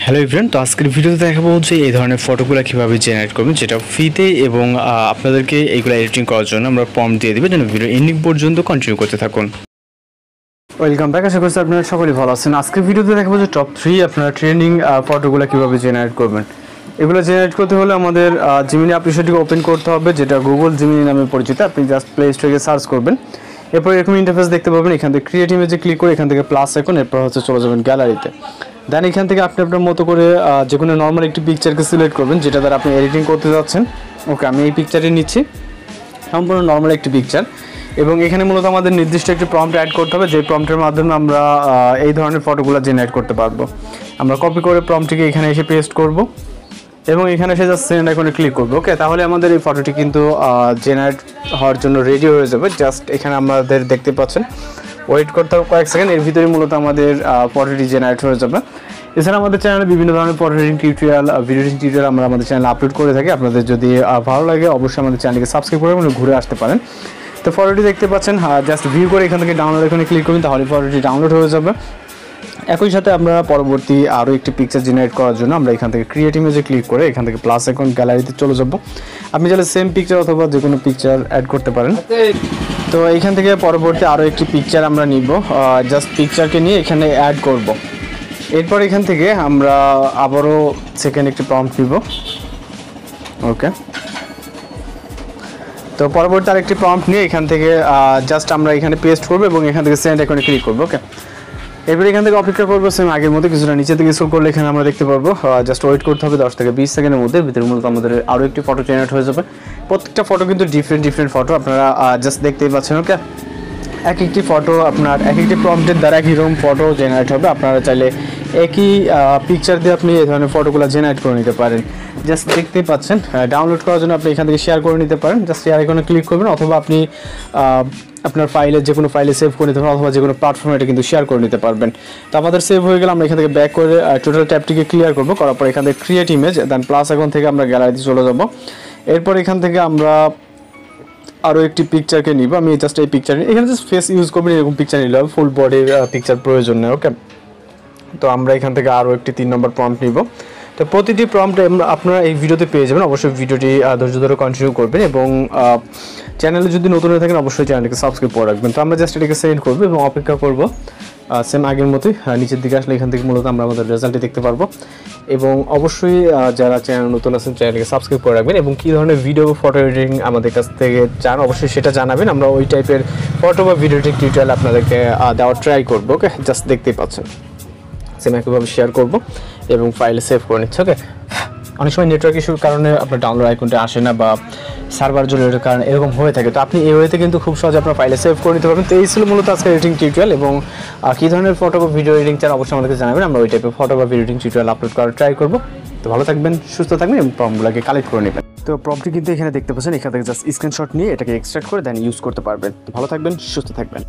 Hello everyone, তো আজকের ভিডিওতে দেখাবো হচ্ছে এই ধরনের ফটোগুলো কীভাবে জেনারেট করবেন, যেটা ফ্রিতে এবং আপনাদেরকে এইগুলো এডিটিং করার জন্য আমরা প্রম্পট দিয়ে দেবো, যেন ভিডিও এন্ডিং পর্যন্ত কন্টিনিউ করতে থাকুন। ওয়েলকাম ব্যাক, আশা করছি আপনারা সকলেই ভালো আছেন। আজকের ভিডিওতে দেখাবো যে টপ 3 আপনারা ট্রেন্ডিং ফটোগুলো কীভাবে জেনারেট করবেন। এগুলো জেনারেট করতে হলে আমাদের জিমিনি অ্যাপ্লিকেশনটিকে ওপেন করতে হবে, যেটা গুগল জিমিনি নামে পরিচিত। আপনি জাস্ট প্লে স্টোরে সার্চ করবেন, এরপর এরকম ইন্টারফেস দেখতে পাবেন। এখান থেকে ক্রিয়েট ইমেজে ক্লিক করে এখান থেকে প্লাস আইকন, এরপর হচ্ছে চলে যাবেন গ্যালারিতে। দেন এখান থেকে আপনি আপনার মতো করে যে কোনো নর্মাল একটি পিকচারকে সিলেক্ট করবেন, যেটা দ্বারা আপনি এডিটিং করতে যাচ্ছেন। ওকে, আমি এই পিকচারটি নিচ্ছি, সম্পূর্ণ নর্মাল একটি পিকচার, এবং এখানে মূলত আমাদের নির্দিষ্ট একটি প্রম্পট অ্যাড করতে হবে, যে প্রম্পটের মাধ্যমে আমরা এই ধরনের ফটোগুলো জেনারেট করতে পারবো। আমরা কপি করে প্রম্পটটিকে এখানে এসে পেস্ট করব এবং এখানে এসে জাস্ট সেন্ড আইকনে ক্লিক করবো। ওকে, তাহলে আমাদের এই ফটোটি কিন্তু জেনারেট হওয়ার জন্য রেডি হয়ে যাবে। জাস্ট এখানে আমাদের দেখতে পাচ্ছেন, ওয়েট করতে হবে কয়েক সেকেন্ড, এর ভিতরে মূলত আমাদের ফটোটি জেনারেট হয়ে যাবে। এছাড়া আমাদের চ্যানেলে বিভিন্ন ধরনের photo editing tutorial, video editing tutorial আমরা আমাদের চ্যানেলে আপলোড করে থাকি। আপনাদের যদি ভালো লাগে অবশ্যই আমাদের চ্যানেলকে সাবস্ক্রাইব করে ঘুরে আসতে পারেন। তো ফটোটি দেখতে পাচ্ছেন, জাস্ট ভিউ করে এখান থেকে ডাউনলোড এখানে ক্লিক করবেন, তাহলে ফটোটি ডাউনলোড হয়ে যাবে। একই সাথে আমরা পরবর্তী আরও একটি পিকচার জেনারেট করার জন্য আমরা এখান থেকে ক্রিয়েট ইমেজে ক্লিক করে এখান থেকে প্লাস আইকন গ্যালারিতে চলে যাব। আপনি চাইলে সেম পিকচার অথবা যে কোনো পিকচার অ্যাড করতে পারেন। তো এইখান থেকে পরবর্তী আরও একটি পিকচার আমরা নিব, জাস্ট পিকচারকে নিয়ে এখানে অ্যাড করব। এরপর এখান থেকে আমরা আবারও সেকেন্ড একটি প্রম্পট নিব। ওকে, তো পরবর্তী আরেকটি প্রম্পট নিয়ে এখান থেকে জাস্ট আমরা এখানে পেস্ট করবো এবং এখান থেকে সেন্ড আইকনে ক্লিক করবো। ওকে, এরপর এখান থেকে অপেক্ষা করবো সেম আগের মতো, কিছুটা নিচে থেকে স্ক্রল করলে এখানে আমরা দেখতে পারবো। জাস্ট ওয়েট করতে হবে 10 থেকে 20 সেকেন্ডের মধ্যে, ভিতরে মূলত আমাদের আরও একটি ফটো জেনারেট হয়ে যাবে। প্রত্যেকটা ফটো কিন্তু ডিফারেন্ট ফটো, আপনারা জাস্ট দেখতেই পাচ্ছেন। ওকে, এক একটি ফটো আপনার এক একটি প্রম্পটের দ্বারা একই রকম ফটো জেনারেট হবে। আপনারা চাইলে একই পিকচার দিয়ে আপনি এই ধরনের ফটোগুলো জেনারেট করে নিতে পারেন। জাস্ট দেখতেই পাচ্ছেন, ডাউনলোড করার জন্য আপনি এখান থেকে শেয়ার করে নিতে পারেন। জাস্ট শেয়ার আইকনে ক্লিক করবেন, অথবা আপনি আপনার ফাইলে যে কোনো ফাইলে সেভ করে নিতে পারেন, অথবা যে কোনো প্ল্যাটফর্মে এটা কিন্তু শেয়ার করে নিতে পারবেন। তো আমাদের সেভ হয়ে গেলে আমরা এখান থেকে ব্যাক করে টোটাল ট্যাবটিকে ক্লিয়ার করবো। করার পর এখান থেকে ক্রিয়েট ইমেজ, দেন প্লাস আইকন থেকে আমরা গ্যালারিতে চলে যাব। এরপর এখান থেকে আমরা আরও একটি পিকচারকে নিব। আমি জাস্ট এই পিকচার এখানে জাস্ট ফেস ইউজ করবেন, এরকম পিকচার নিলে হবে, ফুল বডির পিকচার প্রয়োজন নেই। ওকে, তো আমরা এখান থেকে আরও একটি 3 নম্বর প্রম্পট নিব। তো প্রতিটি প্রম্পট আপনারা এই ভিডিওতে পেয়ে যাবেন। অবশ্যই ভিডিওটি ধৈর্য ধরে কন্টিনিউ করবেন, এবং চ্যানেলে যদি নতুন হয়ে থাকেন অবশ্যই চ্যানেলটিকে সাবস্ক্রাইব করে রাখবেন। তো আমরা জাস্ট এটাকে সেন্ড করবো এবং অপেক্ষা করব। সেম আগের মতোই নিচের দিকে আসলে এখান থেকে মূলত আমরা আমাদের রেজাল্টটি দেখতে পারবো। এবং অবশ্যই যারা চ্যানেল নতুন আছেন চ্যানেলকে সাবস্ক্রাইব করে রাখবেন, এবং কী ধরনের ভিডিও ফটো এডিটিং আমাদের কাছ থেকে চান অবশ্যই সেটা জানাবেন। আমরা ওই টাইপের ফটো বা ভিডিও এডিটিং টিউটোরিয়াল আপনাদেরকে দেওয়ার ট্রাই করবো। ওকে, জাস্ট দেখতেই পাচ্ছেন, সেম একইভাবে শেয়ার করবো এবং ফাইলে সেভ করে নিচ্ছে। ওকে, অনেক সময় নেটওয়ার্ক ইস্যুর কারণে আপনার ডাউনলোড আইকনটা আসে না, বা সার্ভার জলের কারণে এরকম হয়ে থাকে। তো আপনি এই ওয়েতে কিন্তু খুব সহজে আপনার ফাইলে সেভ করে নিতে পারবেন। তো এই ছিল মূলত আজকে এডিটিং টিউটোরিয়াল, এবং কী ধরনের ফটো বা ভিডিও এডিটিং চান অবশ্যই আমাদেরকে জানাবেন। আমরা ওই টাইপের ফটো বা ভিডিও এডিটিং টিউটোরিয়াল আপলোড করার ট্রাই করবো। তো ভালো থাকবেন, সুস্থ থাকবেন, এবং প্রম্পটগুলোকে কালেক্ট করে নেবেন। তো প্রম্পটটি কিন্তু এখানে দেখতে পাচ্ছেন, এখান থেকে জাস্ট স্ক্রিনশট নিয়ে এটাকে এক্সট্রাক্ট করে দেন ইউজ করতে পারবেন। তো ভালো থাকবেন, সুস্থ থাকবেন।